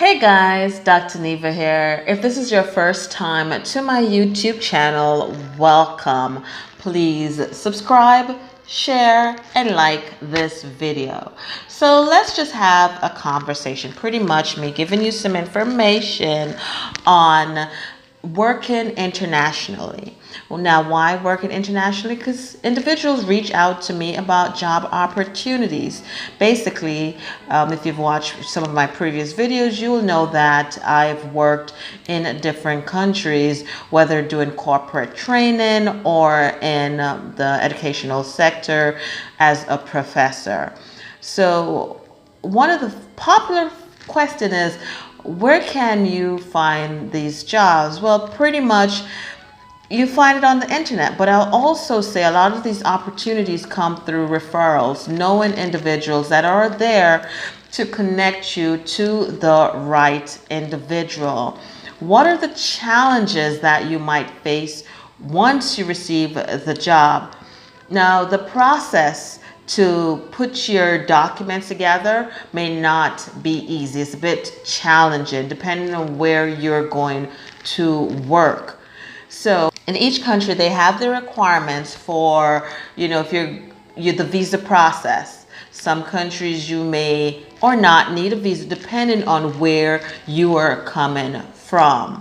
Hey guys, Dr. Neva here. If this is your first time to my YouTube channel, welcome. Please subscribe, share, and like this video. So let's just have a conversation. Pretty much me giving you some information on working internationally. Well, now, why working internationally? Because individuals reach out to me about job opportunities. Basically, if you've watched some of my previous videos, you will know that I've worked in different countries, whether doing corporate training or in the educational sector as a professor. So one of the popular questions is, where can you find these jobs? Well, pretty much you find it on the internet, but I'll also say a lot of these opportunities come through referrals, knowing individuals that are there to connect you to the right individual. What are the challenges that you might face once you receive the job? Now, the process to put your documents together may not be easy. It's a bit challenging depending on where you're going to work. So in each country, they have the requirements for, if you're the visa process. Some countries you may or not need a visa depending on where you are coming from.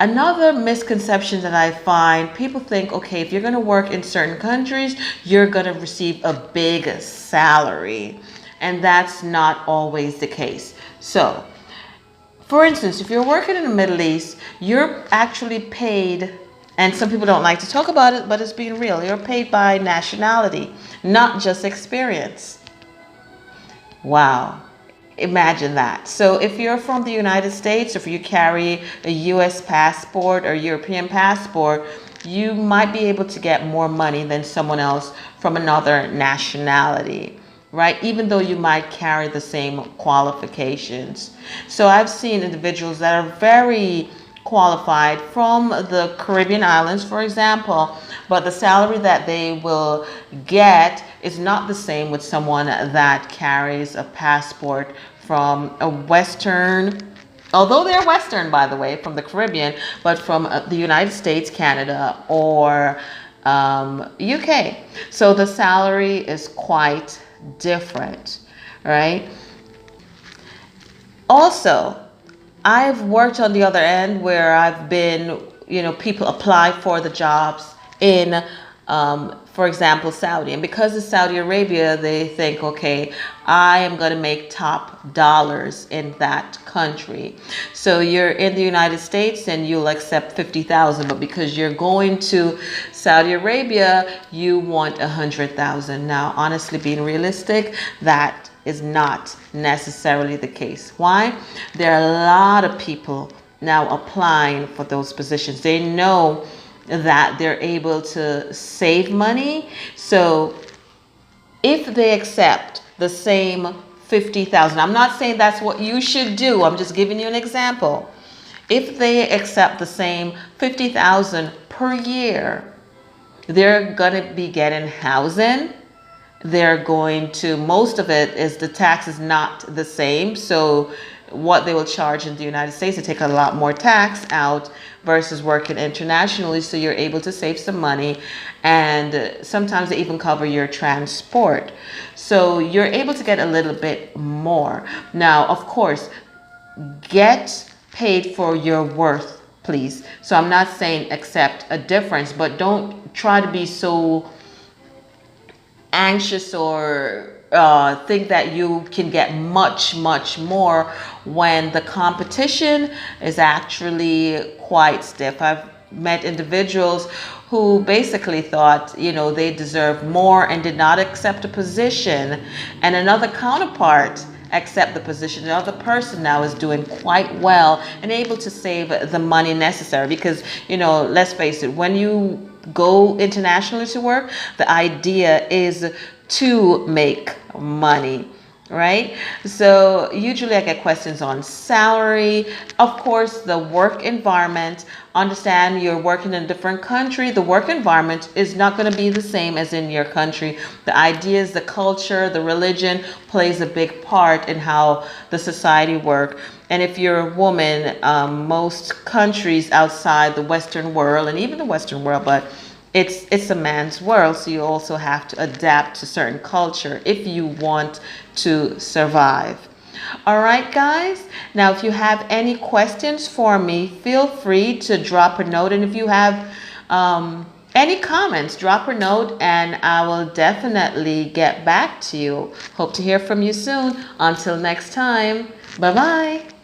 Another misconception that I find, people think, okay, if you're going to work in certain countries, you're going to receive a big salary. And that's not always the case. So, for instance, if you're working in the Middle East, you're actually paid, and some people don't like to talk about it, but it's being real. You're paid by nationality, not just experience. Wow. Imagine that. So if you're from the United States, if you carry a US passport or European passport, you might be able to get more money than someone else from another nationality, right? Even though you might carry the same qualifications. So I've seen individuals that are very qualified from the Caribbean islands, for example, but the salary that they will get is not the same with someone that carries a passport from a Western, although they're Western, by the way, from the Caribbean, but from the United States, Canada, or UK. So the salary is quite different, right? Also, I've worked on the other end where I've been, people apply for the jobs in, for example, Saudi. And because it's Saudi Arabia, they think, okay, I am going to make top dollars in that country. So you're in the United States and you'll accept 50,000, but because you're going to Saudi Arabia, you want 100,000. Now, honestly, being realistic, that is not necessarily the case. Why? There are a lot of people now applying for those positions. They know that they're able to save money. So if they accept the same 50,000, I'm not saying that's what you should do. I'm just giving you an example. If they accept the same 50,000 per year, they're going to be getting housing. They're going to, most of it is the tax is not the same. So what they will charge in the United States, they take a lot more tax out versus working internationally. So you're able to save some money, and sometimes they even cover your transport. So you're able to get a little bit more. Now, of course, get paid for your worth, please. So I'm not saying accept a difference, but don't try to be so anxious or think that you can get much more when the competition is actually quite stiff. I've met individuals who basically thought, they deserved more and did not accept a position, and another counterpart accept the position. The other person now is doing quite well and able to save the money necessary because, let's face it, when you go internationally to work, the idea is to make money. right? So usually I get questions on salary, of course, the work environment. Understand you're working in a different country. The work environment is not going to be the same as in your country. The ideas, the culture, the religion plays a big part in how the society work. And if you're a woman, most countries outside the Western world, and even the Western world, but it's a man's world, so you also have to adapt to certain culture if you want to survive. All right, guys. Now, if you have any questions for me, feel free to drop a note. And if you have any comments, drop a note and I will definitely get back to you. Hope to hear from you soon. Until next time, bye-bye.